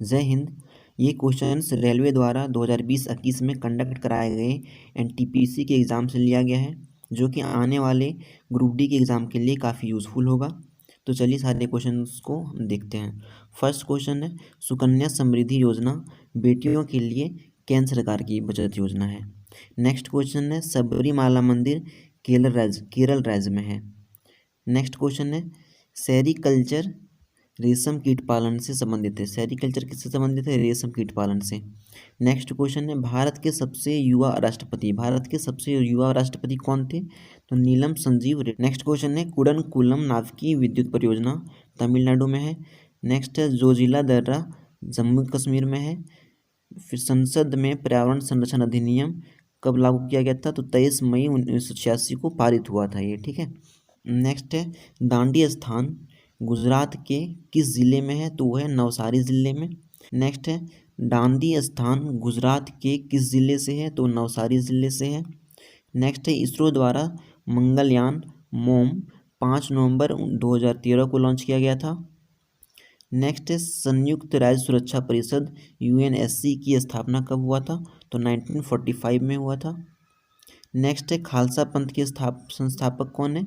जय हिंद। ये questions railway द्वारा 2020-21 में कंडक्ट कराए गए एनटीपीसी के एग्ज़ाम से लिया गया है, जो कि आने वाले ग्रुप डी के एग्ज़ाम के लिए काफ़ी यूज़फुल होगा। तो चलिए सारे क्वेश्चंस को हम देखते हैं। फर्स्ट क्वेश्चन है, सुकन्या समृद्धि योजना बेटियों के लिए केंद्र सरकार की बचत योजना है। नेक्स्ट क्वेश्चन है, सबरीमाला मंदिर केरल राज्य में है। नेक्स्ट क्वेश्चन है, सेरीकल्चर रेशम कीट पालन से संबंधित है। सेरीकल्चर किससे संबंधित है? रेशम कीट पालन से। नेक्स्ट क्वेश्चन है, भारत के सबसे युवा राष्ट्रपति कौन थे? तो नीलम संजीव रेड्डी। नेक्स्ट क्वेश्चन है, कुडनकुलम नाविकीय विद्युत परियोजना तमिलनाडु में है। नेक्स्ट है, जोजिला दर्रा जम्मू कश्मीर में है। फिर संसद में पर्यावरण संरक्षण अधिनियम कब लागू किया गया था? तो 23 मई 1986 को पारित हुआ था ये, ठीक है। नेक्स्ट है, दांडी स्थान गुजरात के किस ज़िले में है? तो वो है नवसारी ज़िले में। नेक्स्ट है, दांडी स्थान गुजरात के किस ज़िले से है? तो नवसारी ज़िले से है। नेक्स्ट है, इसरो द्वारा मंगलयान मोम 5 नवंबर 2013 को लॉन्च किया गया था। नेक्स्ट है, संयुक्त राज्य सुरक्षा परिषद यूएनएससी की स्थापना कब हुआ था? तो 1945 में हुआ था। नेक्स्ट है, खालसा पंथ के संस्थापक कौन है?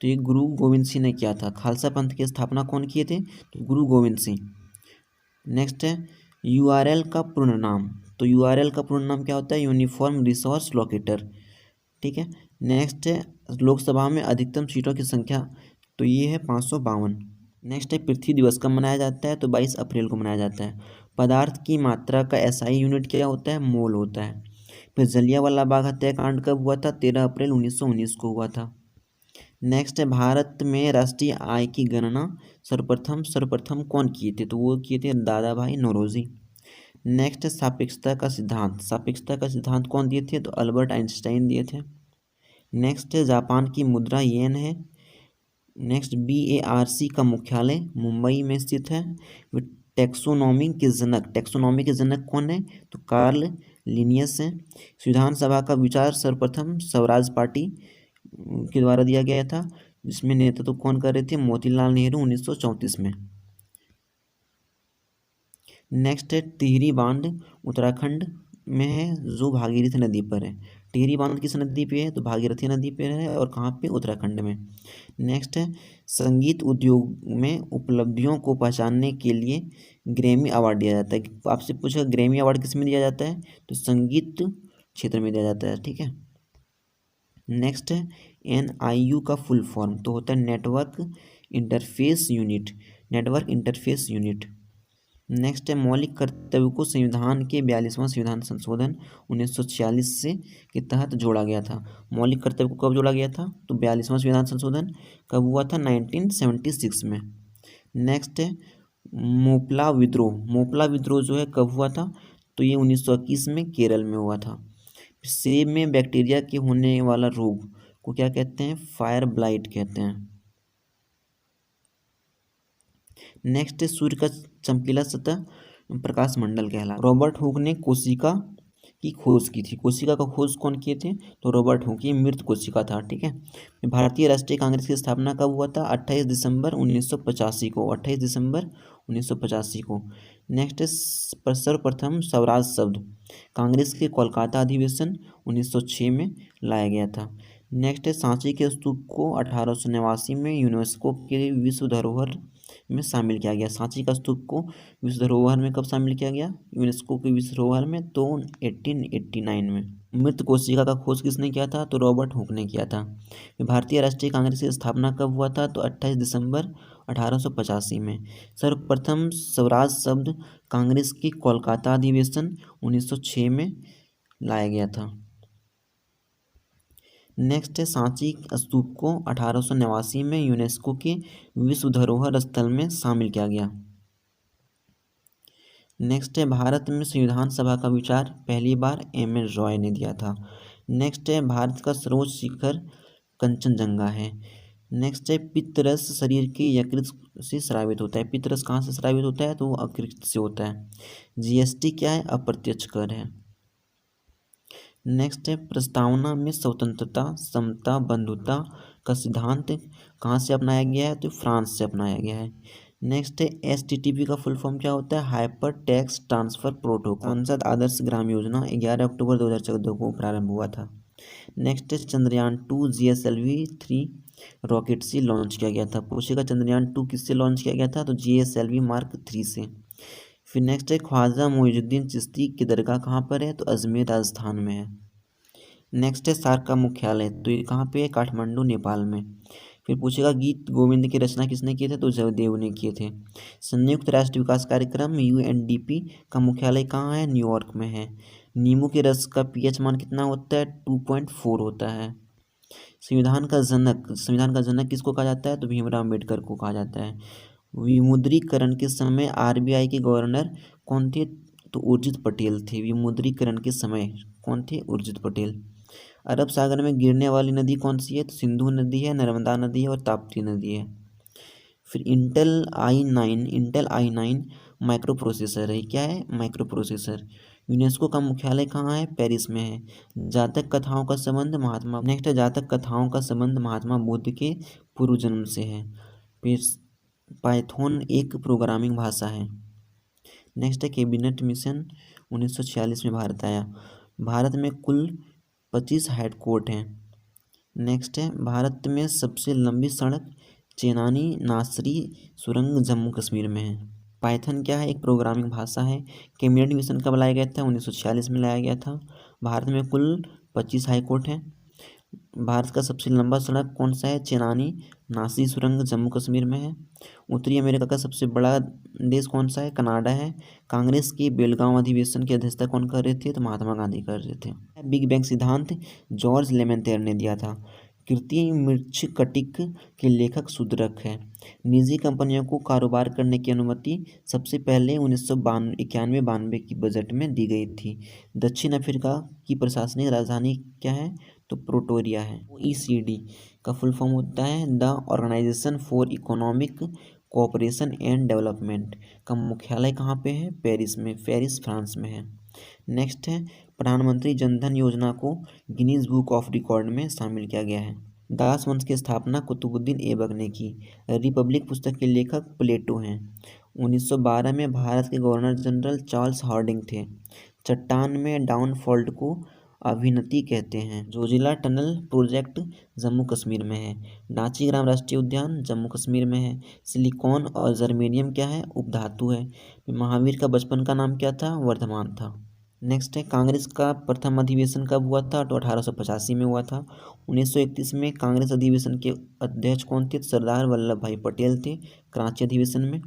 तो ये गुरु गोविंद सिंह ने किया था। खालसा पंथ की स्थापना कौन किए थे? तो गुरु गोविंद सिंह। नेक्स्ट है, यूआरएल का पूर्ण नाम। तो यूआरएल का पूर्ण नाम क्या होता है? यूनिफॉर्म रिसोर्स लोकेटर, ठीक है। नेक्स्ट है, लोकसभा में अधिकतम सीटों की संख्या, तो ये है 552। नेक्स्ट है, पृथ्वी दिवस कब मनाया जाता है? तो 22 अप्रैल को मनाया जाता है। पदार्थ की मात्रा का एसआई यूनिट क्या होता है? मोल होता है। फिर जलियांवाला बाग हत्याकांड कब हुआ था? 13 अप्रैल 1919 को हुआ था। नेक्स्ट है, भारत में राष्ट्रीय आय की गणना सर्वप्रथम कौन किए थे? तो वो किए थे दादा भाई नौरोजी। नेक्स्ट है, सापेक्षता का सिद्धांत कौन दिए थे? तो अल्बर्ट आइंस्टाइन दिए थे। नेक्स्ट है, जापान की मुद्रा येन है। नेक्स्ट, बीएआरसी का मुख्यालय मुंबई में स्थित है। टैक्सोनॉमी के जनक कौन है? तो कार्ल लिनियस है। संविधान सभा का विचार सर्वप्रथम स्वराज पार्टी के द्वारा दिया गया था, जिसमें नेतृत्व कौन कर रहे थे? मोतीलाल नेहरू 1934 में। नेक्स्ट है, टिहरी बांध उत्तराखंड में है, जो भागीरथी नदी पर है। टिहरी बांध किस नदी पे है? तो भागीरथी नदी पे है, और कहाँ पे? उत्तराखंड में। नेक्स्ट है, संगीत उद्योग में उपलब्धियों को पहचानने के लिए ग्रैमी अवार्ड दिया जाता है। आपसे पूछा ग्रैमी अवार्ड किस में दिया जाता है? तो संगीत क्षेत्र में दिया जाता है, ठीक है। नेक्स्ट है, एनआईयू का फुल फॉर्म तो होता है नेटवर्क इंटरफेस यूनिट। नेक्स्ट है, मौलिक कर्तव्य को संविधान के 42वां संविधान संशोधन 1946 से के तहत जोड़ा गया था। मौलिक कर्तव्य को कब जोड़ा गया था? तो 42वां संविधान संशोधन कब हुआ था? 1976 में। नेक्स्ट है, मोपला विद्रोह जो है कब हुआ था? तो ये 1921 में केरल में हुआ था। सेब में बैक्टीरिया के होने वाला रोग को क्या कहते हैं? फायर ब्लाइट कहते हैं। नेक्स्ट है, सूर्य का चमकीला सतह प्रकाश मंडल कहला। रॉबर्ट हुक ने कोशिका की खोज की थी। कोशिका का खोज कौन किए थे? तो रॉबर्ट हुक। ये मृत कोशिका था, ठीक है। भारतीय राष्ट्रीय कांग्रेस की स्थापना कब हुआ था? 28 दिसंबर 1985 को। 28 दिसंबर 1985 को। नेक्स्ट है, सर्वप्रथम स्वराज शब्द कांग्रेस के कोलकाता अधिवेशन 1906 में लाया गया था। नेक्स्ट है, सांची के स्तूप को 1889 में यूनेस्को के विश्व धरोहर में शामिल किया गया। सांची का स्तूप को विश्व धरोहर में कब शामिल किया गया? यूनेस्को के विश्व धरोहर में, तो 1889 में। मृत कोशिका का खोज किसने किया था? तो रॉबर्ट हुक ने किया था। भारतीय राष्ट्रीय कांग्रेस की स्थापना कब हुआ था? तो 28 दिसंबर 1885 में। सर्वप्रथम स्वराज शब्द कांग्रेस की कोलकाता अधिवेशन 1906 में लाया गया था। नेक्स्ट है, सांची स्तूप को 1889 में यूनेस्को के विश्व धरोहर स्थल में शामिल किया गया। नेक्स्ट है, भारत में संविधान सभा का विचार पहली बार एम.एन. रॉय ने दिया था। नेक्स्ट है, भारत का सर्वोच्च शिखर कंचनजंगा है। नेक्स्ट है, पित्तरस शरीर के यकृत से स्रावित होता है। पित्तरस कहाँ से स्रावित होता है? तो वो यकृत से होता है। जीएसटी क्या है? अप्रत्यक्ष कर है। नेक्स्ट है, प्रस्तावना में स्वतंत्रता, समता, बंधुता का सिद्धांत कहाँ से अपनाया गया है? तो फ्रांस से अपनाया गया है। नेक्स्ट है HTTP का फुल फॉर्म क्या होता है? Hyper text transfer protocol. सांसद आदर्श ग्राम योजना 11 अक्टूबर 2014 को प्रारंभ हुआ था। नेक्स्ट है चंद्रयान 2 GSLV-3 रॉकेट से लॉन्च किया गया था। पूछेगा चंद्रयान 2 किससे लॉन्च किया गया था? तो GSLV Mark 3 से। फिर नेक्स्ट है ख्वाजा मोइनुद्दीन चिश्ती की दरगाह कहाँ पर है? तो अजमेर राजस्थान में है। नेक्स्ट है सार्क का मुख्यालय, तो ये कहाँ पे है? काठमांडू नेपाल में। फिर पूछेगा गीत गोविंद की रचना किसने किए थे? तो जयदेव ने किए थे। संयुक्त राष्ट्र विकास कार्यक्रम UNDP का मुख्यालय कहाँ है? न्यूयॉर्क में है। नींबू के रस का pH मान कितना होता है? 2.4 होता है। संविधान का जनक किसको कहा जाता है? तो भीमराव अम्बेडकर को कहा जाता है। विमुद्रीकरण के समय RBI के गवर्नर कौन थे? तो उर्जित पटेल थे। विमुद्रीकरण के समय कौन थे? उर्जित पटेल। अरब सागर में गिरने वाली नदी कौन सी है? तो सिंधु नदी है, नर्मदा नदी है और ताप्ती नदी है। फिर इंटेल i9 माइक्रो प्रोसेसर है। क्या है? Micro processor. यूनेस्को का मुख्यालय कहाँ है? पेरिस में है। जातक कथाओं का संबंध महात्मा बुद्ध के पूर्व जन्म से है। फिर पाइथन एक प्रोग्रामिंग भाषा है। नेक्स्ट है कैबिनेट मिशन 1946 में भारत आया। भारत में कुल 25 हेडकोर्ट हैं। नेक्स्ट है भारत में सबसे लंबी सड़क चेनानी नासरी सुरंग जम्मू कश्मीर में है। पाइथन क्या है? एक प्रोग्रामिंग भाषा है। कैबिनेट मिशन कब लाया गया था? 1946 में लाया गया था। भारत में कुल 25 हाईकोर्ट हैं। भारत का सबसे लंबा सड़क कौन सा है? चेनानी नासरी सुरंग जम्मू कश्मीर में है। उत्तरी अमेरिका का सबसे बड़ा देश कौन सा है? कनाडा है। कांग्रेस की बेलगांव अधिवेशन की अध्यक्षता कौन कर रहे थे? तो महात्मा गांधी कर रहे थे। बिग बैंग सिद्धांत जॉर्ज लेमेंटेयर ने दिया था। कृत्रिम मृच्छकटिक के लेखक शूद्रक है। निजी कंपनियों को कारोबार करने की अनुमति सबसे पहले 1991-92 की बजट में दी गई थी। दक्षिण अफ्रीका की प्रशासनिक राजधानी क्या है? तो प्रोटोरिया है। OECD का फुल फॉर्म होता है the Organisation for Economic Cooperation and Development का मुख्यालय कहाँ पे है? पेरिस में। पेरिस फ्रांस में है। नेक्स्ट है प्रधानमंत्री जनधन योजना को गिनीज बुक ऑफ रिकॉर्ड में शामिल किया गया है। दास वंश की स्थापना कुतुबुद्दीन ऐबक ने की। रिपब्लिक पुस्तक के लेखक प्लेटो हैं। 1912 में भारत के गवर्नर जनरल चार्ल्स हार्डिंग थे। चट्टान में डाउनफॉल्ट को अभिनति कहते हैं। जोजिला टनल प्रोजेक्ट जम्मू कश्मीर में है। नाची ग्राम राष्ट्रीय उद्यान जम्मू कश्मीर में है। सिलिकॉन और जर्मेनियम क्या है? उपधातु है। महावीर का बचपन का नाम क्या था? वर्धमान था। नेक्स्ट है कांग्रेस का प्रथम अधिवेशन कब हुआ था? तो 1885 में हुआ था। 1931 में कांग्रेस अधिवेशन के अध्यक्ष कौन थे? सरदार वल्लभ भाई पटेल थे कराची अधिवेशन में।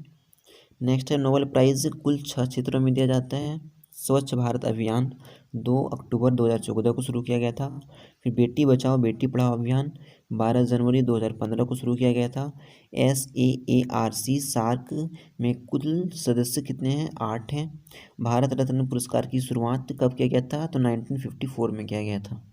नेक्स्ट है नोबेल प्राइज कुल 6 क्षेत्रों में दिया जाता है। स्वच्छ भारत अभियान 2 अक्टूबर 2014 को शुरू किया गया था। फिर बेटी बचाओ बेटी पढ़ाओ अभियान 12 जनवरी 2015 को शुरू किया गया था। SAARC सार्क में कुल सदस्य कितने हैं? 8 हैं। भारत रत्न पुरस्कार की शुरुआत कब किया गया था? तो 1954 में किया गया था।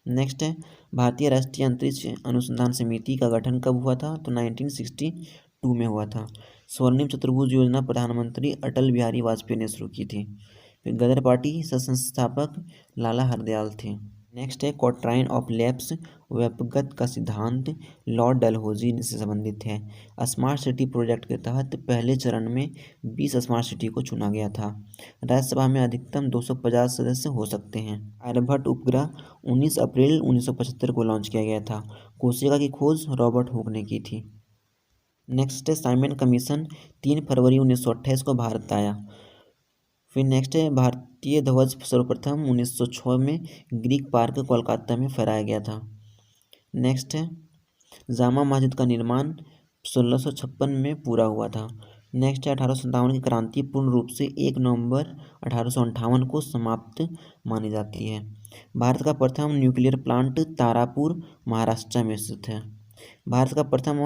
नेक्स्ट है भारतीय राष्ट्रीय अंतरिक्ष अनुसंधान समिति का गठन कब हुआ था? तो 1962 में हुआ था। स्वर्णिम चतुर्भुज योजना प्रधानमंत्री अटल बिहारी वाजपेयी ने शुरू की थी। फिर गदर पार्टी संस्थापक लाला हरदयाल थे। नेक्स्ट है क्वाट्राइन ऑफ लैप्स व्यपगत का सिद्धांत लॉर्ड डलहौजी से संबंधित है। स्मार्ट सिटी प्रोजेक्ट के तहत पहले चरण में 20 स्मार्ट सिटी को चुना गया था। राज्यसभा में अधिकतम 250 सदस्य हो सकते हैं। आर्यभट्ट उपग्रह 19 अप्रैल 1975 को लॉन्च किया गया था। कोशिका की खोज रॉबर्ट हुक ने की थी। नेक्स्ट है साइमन कमीशन 3 फरवरी 1928 को भारत आया। फिर नेक्स्ट है भारतीय ध्वज सर्वप्रथम 1906 में ग्रीक पार्क कोलकाता में फहराया गया था। नेक्स्ट है जामा मस्जिद का निर्माण 1656 में पूरा हुआ था। नेक्स्ट है 1857 की क्रांति पूर्ण रूप से 1 नवंबर 1858 को समाप्त मानी जाती है। भारत का प्रथम न्यूक्लियर प्लांट तारापुर महाराष्ट्र में स्थित है। भारत का प्रथम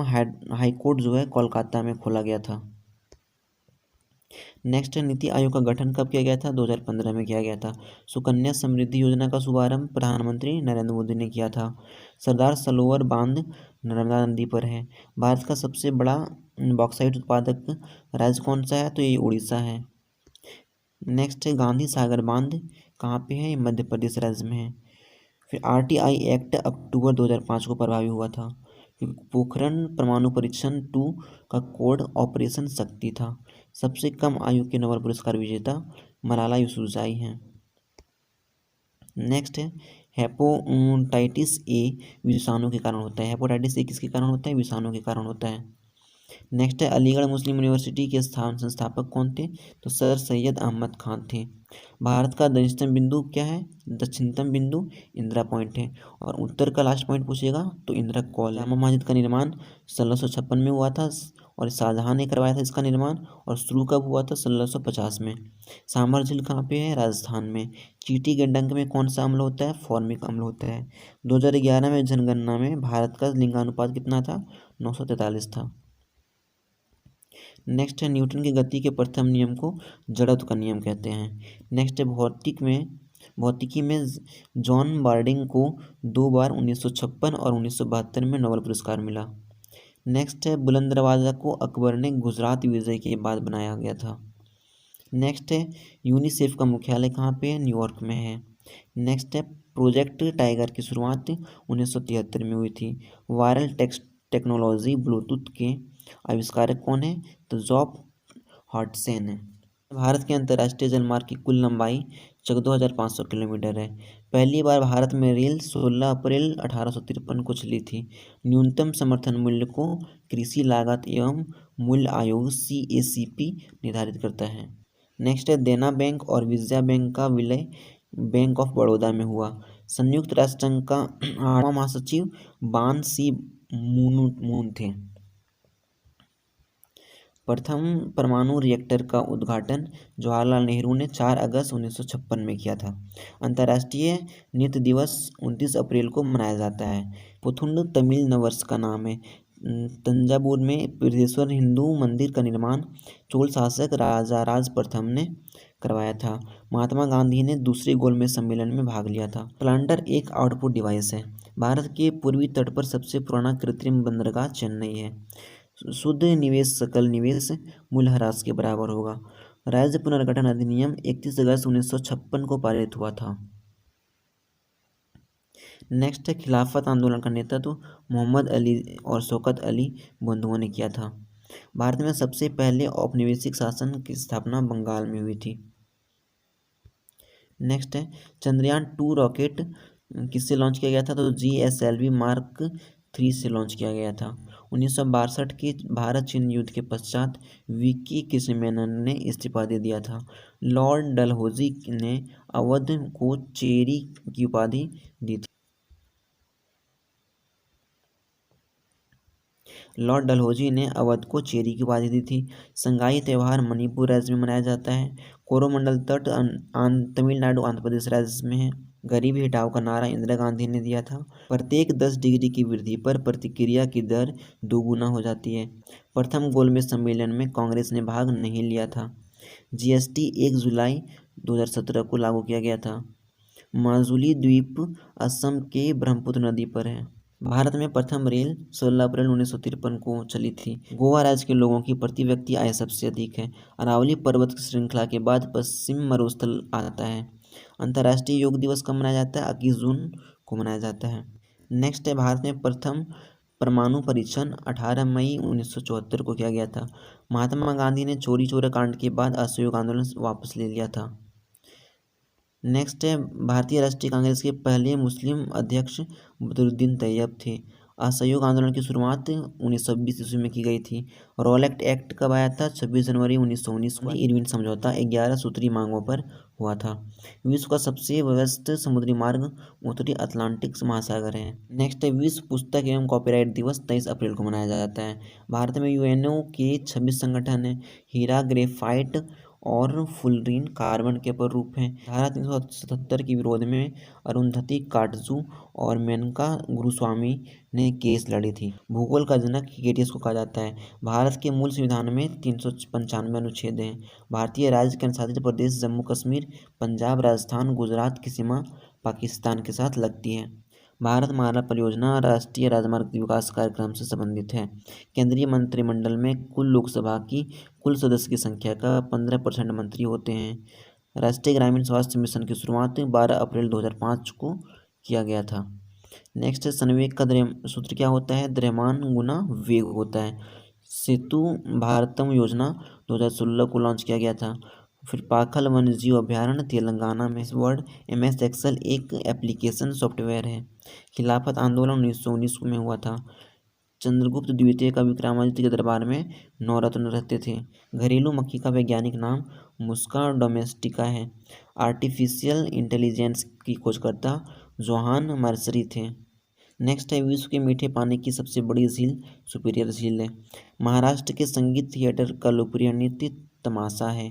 हाईकोर्ट जो है कोलकाता में खोला गया था। नेक्स्ट है नीति आयोग का गठन कब किया गया था? 2015 में किया गया था। सुकन्या समृद्धि योजना का शुभारंभ प्रधानमंत्री नरेंद्र मोदी ने किया था। सरदार सरोवर बांध नर्मदा नदी पर है। भारत का सबसे बड़ा बॉक्साइट उत्पादक राज्य कौन सा है? तो ये उड़ीसा है। नेक्स्ट है गांधी सागर बांध कहाँ पे है? मध्य प्रदेश राज्य में है। फिर RTI एक्ट अक्टूबर 2005 को प्रभावी हुआ था। क्योंकि पोखरण परमाणु परीक्षण 2 का कोड ऑपरेशन शक्ति था। सबसे कम आयु के नोबेल पुरस्कार विजेता मलाला यूसुफजई हैं। नेक्स्ट है हेपेटाइटिस ए विषाणु के कारण होता है। हेपेटाइटिस ए किसके कारण होता है? विषाणु के कारण होता है। नेक्स्ट है अलीगढ़ मुस्लिम यूनिवर्सिटी के संस्थापक कौन थे? तो सर सैयद अहमद खान थे। भारत का दक्षिणतम बिंदु क्या है? दक्षिणतम बिंदु इंदिरा पॉइंट है। और उत्तर का लास्ट पॉइंट पूछेगा तो इंदिरा कॉल है। जामा मस्जिद का निर्माण 1656 में हुआ था और शाहजहां ने करवाया था इसका निर्माण। और शुरू कब हुआ था? 1650 में। सांभर झील कहाँ पे है? राजस्थान में। चींटी के डंक में कौन सा अम्ल होता है? फॉर्मिक अम्ल होता है। 2011 में जनगणना में भारत का लिंगानुपात कितना था? 943 था। नेक्स्ट है न्यूटन की गति के प्रथम नियम को जड़त्व का नियम कहते हैं। नेक्स्ट है भौतिकी में जॉन बार्डिंग को 2 बार 1956 और 1972 में नोबेल पुरस्कार मिला। नेक्स्ट है बुलंद दरवाज़ा को अकबर ने गुजरात विजय के बाद बनाया गया था। नेक्स्ट है यूनिसेफ का मुख्यालय कहाँ पे है? न्यूयॉर्क में है। नेक्स्ट है प्रोजेक्ट टाइगर की शुरुआत 1973 में हुई थी। वायरल टेक्स्ट टेक्नोलॉजी ब्लूटूथ के आविष्कारक कौन है? तो जॉब हॉटसन है। भारत के अंतर्राष्ट्रीय जलमार्ग की कुल लंबाई 14,500 किलोमीटर है। पहली बार भारत में रेल 16 अप्रैल 1853 को चली थी। न्यूनतम समर्थन मूल्य को कृषि लागत एवं मूल्य आयोग CACP निर्धारित करता है। नेक्स्ट है देना बैंक और विजया बैंक का विलय बैंक ऑफ बड़ौदा में हुआ। संयुक्त राष्ट्र संघ का 8वां महासचिव बान सी मून थे। प्रथम परमाणु रिएक्टर का उद्घाटन जवाहरलाल नेहरू ने 4 अगस्त 1956 में किया था। अंतर्राष्ट्रीय नृत्य दिवस 29 अप्रैल को मनाया जाता है। पुथुंड तमिल नववर्ष का नाम है। तंजावुर में बृहदेश्वर हिंदू मंदिर का निर्माण चोल शासक राजा राज प्रथम ने करवाया था। महात्मा गांधी ने दूसरे गोलमेज सम्मेलन में भाग लिया था। प्लांटर एक आउटपुट डिवाइस है। भारत के पूर्वी तट पर सबसे पुराना कृत्रिम बंदरगाह चेन्नई है। शुद्ध निवेश सकल निवेश मूल्यह्रास के बराबर होगा। राज्य पुनर्गठन अधिनियम 31 अगस्त 1956 को पारित हुआ था। नेक्स्ट है खिलाफत आंदोलन का नेतृत्व मोहम्मद अली और शौकत अली बंधुओं ने किया था। भारत में सबसे पहले औपनिवेशिक शासन की स्थापना बंगाल में हुई थी। नेक्स्ट है चंद्रयान 2 रॉकेट किससे लॉन्च किया गया था? तो GSLV मार्क 3 से लॉन्च किया गया था। 1962 के भारत चीन युद्ध के पश्चात विकी कृष्णमेनन ने इस्तीफा दे दिया था। लॉर्ड डलहौजी ने अवध को चेरी की उपाधि दी थी। लॉर्ड डलहौजी ने अवध को चेरी की उपाधि दी थी। संगाई त्यौहार मणिपुर राज्य में मनाया जाता है। कोरोमंडल तट तमिलनाडु आंध्र प्रदेश राज्य में है। गरीबी हटाओ का नारा इंदिरा गांधी ने दिया था। प्रत्येक 10 डिग्री की वृद्धि पर प्रतिक्रिया की दर 2 गुना हो जाती है। प्रथम गोलमेज सम्मेलन में कांग्रेस ने भाग नहीं लिया था। GST 1 जुलाई 2017 को लागू किया गया था। माजुली द्वीप असम के ब्रह्मपुत्र नदी पर है। भारत में प्रथम रेल 16 अप्रैल 1953 को चली थी। गोवा राज्य के लोगों की प्रति व्यक्ति आय सबसे अधिक है। अरावली पर्वत श्रृंखला के बाद पश्चिम मरुस्थल आता है। अंतर्राष्ट्रीय योग दिवस कब मनाया जाता है? 21 जून को मनाया जाता है। नेक्स्ट है भारत में प्रथम परमाणु परीक्षण 18 मई 1974 को किया गया था। महात्मा गांधी ने चौरी चौरा कांड के बाद असहयोग आंदोलन वापस ले लिया था। नेक्स्ट है भारतीय राष्ट्रीय कांग्रेस के पहले मुस्लिम अध्यक्ष बदरुद्दीन तैयब थे। असहयोग आंदोलन की शुरुआत 1920 ईस्वी में की गई थी। रॉलेट एक्ट कब आया था? 26 जनवरी 1919 को। इरविन समझौता 11 सूत्री मांगों पर हुआ था। विश्व का सबसे व्यस्त समुद्री मार्ग उत्तरी अटलांटिक महासागर है। नेक्स्ट है विश्व पुस्तक एवं कॉपीराइट दिवस 23 अप्रैल को मनाया जाता है। भारत में UNO के 26 संगठन है। हीरा ग्रेफाइट और फुलरीन कार्बन के रूप हैं। धारा 377 के विरोध में अरुंधति काटजू और मेनका गुरुस्वामी ने केस लड़ी थी। भूगोल का जनक हिकेटियस को कहा जाता है। भारत के मूल संविधान में 395 अनुच्छेद हैं। भारतीय राज्य केंद्रशासित प्रदेश जम्मू कश्मीर, पंजाब, राजस्थान, गुजरात की सीमा पाकिस्तान के साथ लगती है। भारतमाला परियोजना राष्ट्रीय राजमार्ग विकास कार्यक्रम से संबंधित है। केंद्रीय मंत्रिमंडल में कुल लोकसभा की कुल सदस्य की संख्या का 15% मंत्री होते हैं। राष्ट्रीय ग्रामीण स्वास्थ्य मिशन की शुरुआत 12 अप्रैल 2005 को किया गया था। नेक्स्ट है संवेग का सूत्र क्या होता है, द्रव्यमान गुना वेग होता है। सेतु भारतम योजना 2016 को लॉन्च किया गया था। फिर पाखल वन्यजीव अभयारण्य तेलंगाना में। इस वर्ड MS एक्सेल एक एप्लीकेशन सॉफ्टवेयर है। खिलाफत आंदोलन 1919 में हुआ था। चंद्रगुप्त द्वितीय का विक्रमादित्य के दरबार में 9 रत्न रहते थे। घरेलू मक्खी का वैज्ञानिक नाम मुस्का डोमेस्टिका है। आर्टिफिशियल इंटेलिजेंस की खोजकर्ता जोहान मर्सरी थे। नेक्स्ट है विश्व के मीठे पानी की सबसे बड़ी झील सुपीरियर झील है। महाराष्ट्र के संगीत थिएटर का लोकप्रिय नृत्य तमाशा है।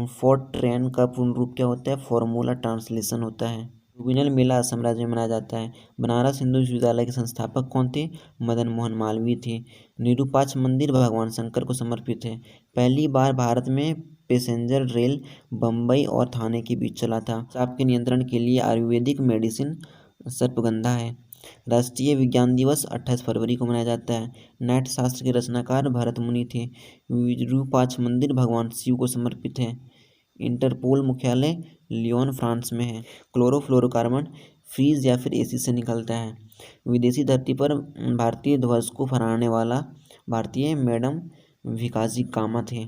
फोर्ट ट्रेन का पूर्ण रूप क्या होता है, फॉर्मूला ट्रांसलेशन होता है। जुबिनल मेला असम राज्य में मनाया जाता है। बनारस हिंदू विश्वविद्यालय के संस्थापक कौन थे, मदन मोहन मालवीय थे। निरूपाक्ष मंदिर भगवान शंकर को समर्पित है। पहली बार भारत में पैसेंजर रेल बम्बई और थाने के बीच चला था। सांप के नियंत्रण के लिए आयुर्वेदिक मेडिसिन सर्पगंधा है। राष्ट्रीय विज्ञान दिवस 28 फरवरी को मनाया जाता है। नाट्य शास्त्र के रचनाकार भरत मुनि थे। विरूपाक्ष मंदिर भगवान शिव को समर्पित है। इंटरपोल मुख्यालय लियोन फ्रांस में है। क्लोरोफ्लोरोकार्बन फ्रीज या फिर AC से निकलता है। विदेशी धरती पर भारतीय ध्वज को फहराने वाला भारतीय मैडम भिकाजी कामत थे।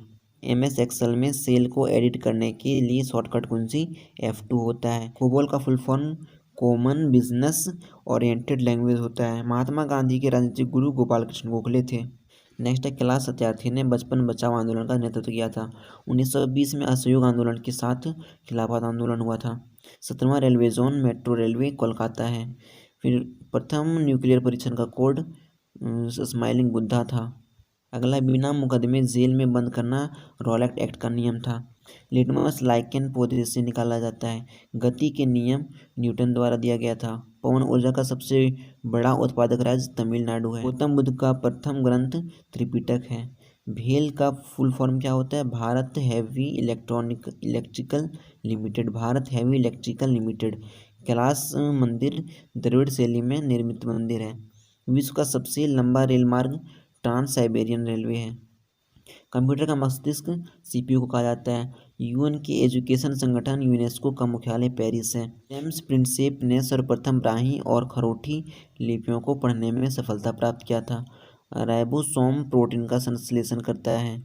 MS एक्सेल में सेल को एडिट करने के लिए शॉर्टकट कुंजी F2 होता है। कोबोल का full form common business oriented language होता है। महात्मा गांधी के राजनीतिक गुरु गोपाल कृष्ण गोखले थे। नेक्स्ट है कैलाश सत्यार्थी ने बचपन बचाओ आंदोलन का नेतृत्व किया था। 1920 में असहयोग आंदोलन के साथ खिलाफत आंदोलन हुआ था। 17वां railway zone metro railway Kolkata है। फिर प्रथम न्यूक्लियर परीक्षण का कोड स्माइलिंग बुद्धा था। अगला बिना मुकदमे जेल में बंद करना रॉलेट एक्ट का नियम था। लिटमस लाइकेन पौधे से निकाला जाता है। गति के नियम न्यूटन द्वारा दिया गया था। पवन ऊर्जा का सबसे बड़ा उत्पादक राज्य तमिलनाडु है। गौतम बुद्ध का प्रथम ग्रंथ त्रिपिटक है। भेल का फुल फॉर्म क्या होता है, Bharat heavy electrical limited. Bharat heavy electrical limited. Kailash मंदिर द्रविड़ शैली में निर्मित मंदिर है। विश्व का सबसे लंबा रेल मार्ग ट्रांस साइबेरियन रेलवे है। कंप्यूटर का मस्तिष्क CPU को कहा जाता है। UN के एजुकेशन संगठन यूनेस्को का मुख्यालय पेरिस है। जेम्स प्रिंसेप ने सर्वप्रथम ब्राह्मी और खरोठी लिपियों को पढ़ने में सफलता प्राप्त किया था। राइबोसोम प्रोटीन का संश्लेषण करता है।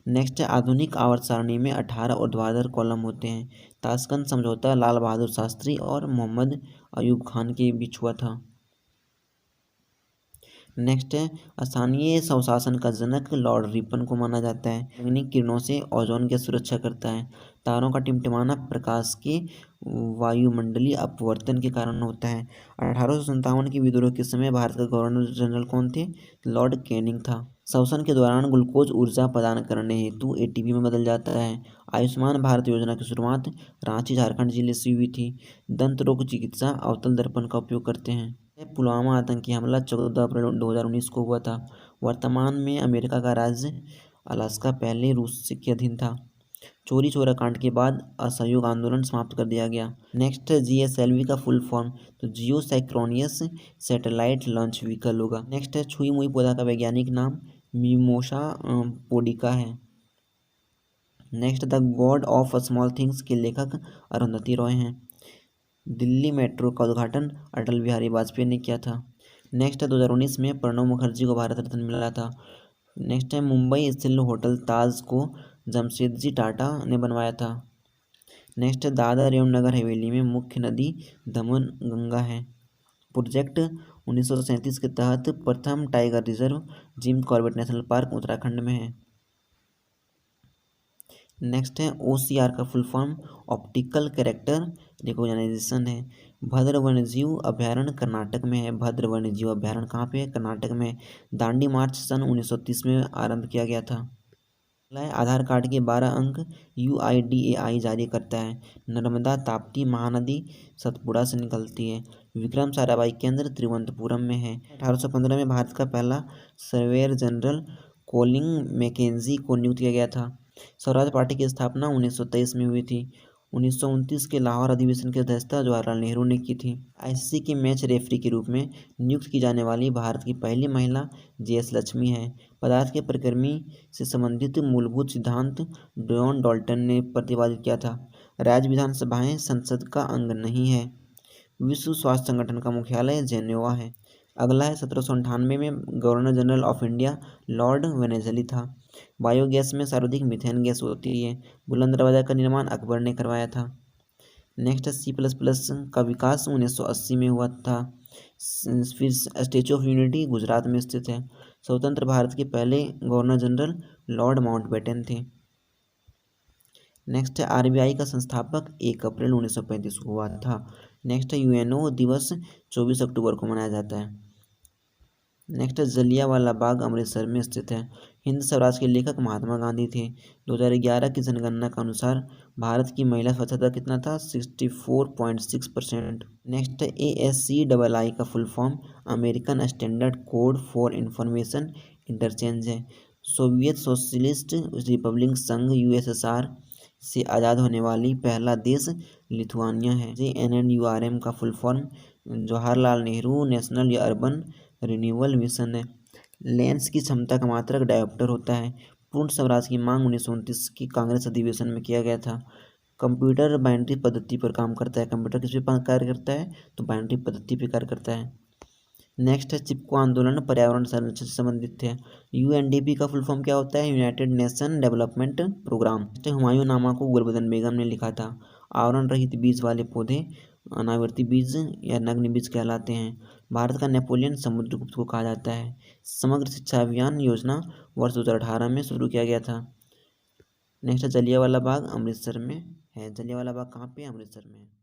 नेक्स्ट है आधुनिक आवर्त सारणी में 18 ऊर्ध्वाधर कॉलम होते हैं। ताशकंद समझौता लाल बहादुर शास्त्री और मोहम्मद अयूब खान के बीच हुआ था। नेक्स्ट है स्थानीय स्वशासन का जनक लॉर्ड रिपन को माना जाता है। रंगीन किरणों से ओजोन की सुरक्षा करता है। तारों का टिमटिमाना प्रकाश के वायुमंडलीय अपवर्तन के कारण होता है। 1857 के विद्रोह के समय भारत का गवर्नर जनरल कौन थे, लॉर्ड कैनिंग था। श्वसन के दौरान ग्लूकोज ऊर्जा प्रदान करने हेतु ATP में बदल जाता है। आयुष्मान भारत योजना की शुरुआत रांची झारखंड जिले से हुई थी। दंत रोग चिकित्सा अवतल दर्पण का उपयोग करते हैं। पुलवामा आतंकी हमला 14 अप्रैल 2019 को हुआ था। वर्तमान में अमेरिका का राज्य अलास्का पहले रूस के अधीन था। चोरी चोरा कांड के बाद असहयोग आंदोलन समाप्त कर दिया गया। नेक्स्ट GSLV का फुल फॉर्म तो जियो साइक्रोनियस सैटेलाइट लॉन्च व्हीकल होगा। नेक्स्ट है छुई मुई पौधा का वैज्ञानिक नाम मिमोसा पोडिका है। Next the God of small things के लेखक अरुंधति रॉय हैं। दिल्ली मेट्रो का उद्घाटन अटल बिहारी वाजपेयी ने किया था। नेक्स्ट है 2019 में प्रणब मुखर्जी को भारत रत्न मिला था। नेक्स्ट है मुंबई स्थित होटल ताज को जमशेदजी टाटा ने बनवाया था। नेक्स्ट है दादर एवं नगर हवेली में मुख्य नदी दमन गंगा है। प्रोजेक्ट 1937 के तहत प्रथम tiger reserve Jim Corbett National Park Uttarakhand में है। नेक्स्ट है OCR का full form optical character recognition है। भद्र वन्यजीव अभयारण्य कर्नाटक में है। भद्र वन्यजीव अभयारण्य कहाँ पे है, कर्नाटक में। दांडी मार्च सन 1930 में आरंभ किया गया था। आधार कार्ड के 12 अंक UIDAI जारी करता है। नर्मदा ताप्ती महानदी सतपुड़ा से निकलती है। विक्रम साराभाई केंद्र तिरुवनंतपुरम में है। 1815 में भारत का पहला सर्वेयर जनरल कोलिंग मैकेंजी को नियुक्त किया गया था। स्वराज पार्टी की स्थापना 1923 में हुई थी। 1929 के लाहौर अधिवेशन की अध्यक्षता जवाहरलाल नेहरू ने की थी। ICC के मैच रेफरी के रूप में नियुक्त की जाने वाली भारत की पहली महिला JS लक्ष्मी है। पदार्थ के परिक्रमी से संबंधित मूलभूत सिद्धांत जॉन डाल्टन ने प्रतिपादित किया था। राज्य विधानसभाएं संसद का अंग नहीं है। विश्व स्वास्थ्य संगठन का मुख्यालय जेनेवा है। अगला है 1798 में governor general of India Lord Wellesley था। बायोगैस में सर्वाधिक मीथेन गैस होती है। बुलंद दरवाजा का निर्माण अकबर ने करवाया था। नेक्स्ट है C++ का विकास 1980 में हुआ था। फिर स्टैचू ऑफ यूनिटी गुजरात में स्थित है। स्वतंत्र भारत के पहले गवर्नर जनरल लॉर्ड माउंटबेटन थे। नेक्स्ट है RBI का संस्थापक 1 अप्रैल 1935 को हुआ था। नेक्स्ट है UNO दिवस 24 अक्टूबर को मनाया जाता है। नेक्स्ट है जलियांवाला बाग अमृतसर में स्थित है। हिंद स्वराज के लेखक महात्मा गांधी थे। 2011 की जनगणना के अनुसार भारत की महिला साक्षरता कितना था 64.6%। नेक्स्ट है ASCII का full form American standard code for information interchange है। सोवियत सोशलिस्ट रिपब्लिक संघ USSR से आज़ाद होने वाली पहला देश लिथुआनिया है। JNNURM का full form Jawaharlal Nehru national urban renewal mission है। लेंस की क्षमता का मात्रक डायोप्टर होता है। पूर्ण स्वराज की मांग 1929 की कांग्रेस अधिवेशन में किया गया था। कंप्यूटर बाइनरी पद्धति पर काम करता है। कंप्यूटर किस पे कार्य करता है तो बाइनरी पद्धति पर कार्य करता है। नेक्स्ट है चिपको आंदोलन पर्यावरण संरक्षण से संबंधित है। UNDP का फुल फॉर्म क्या होता है United Nation Development Programme. Humayun Nama को गुलबदन बेगम ने लिखा था। आवरण रहित बीज वाले पौधे अनावृति बीज या नग्न बीज कहलाते हैं। भारत का नेपोलियन समुद्रगुप्त को कहा जाता है। समग्र शिक्षा अभियान योजना वर्ष 2018 में शुरू किया गया था। नेक्स्ट है जलियांवाला बाग अमृतसर में है। जलियांवाला बाग कहाँ पे? अमृतसर में।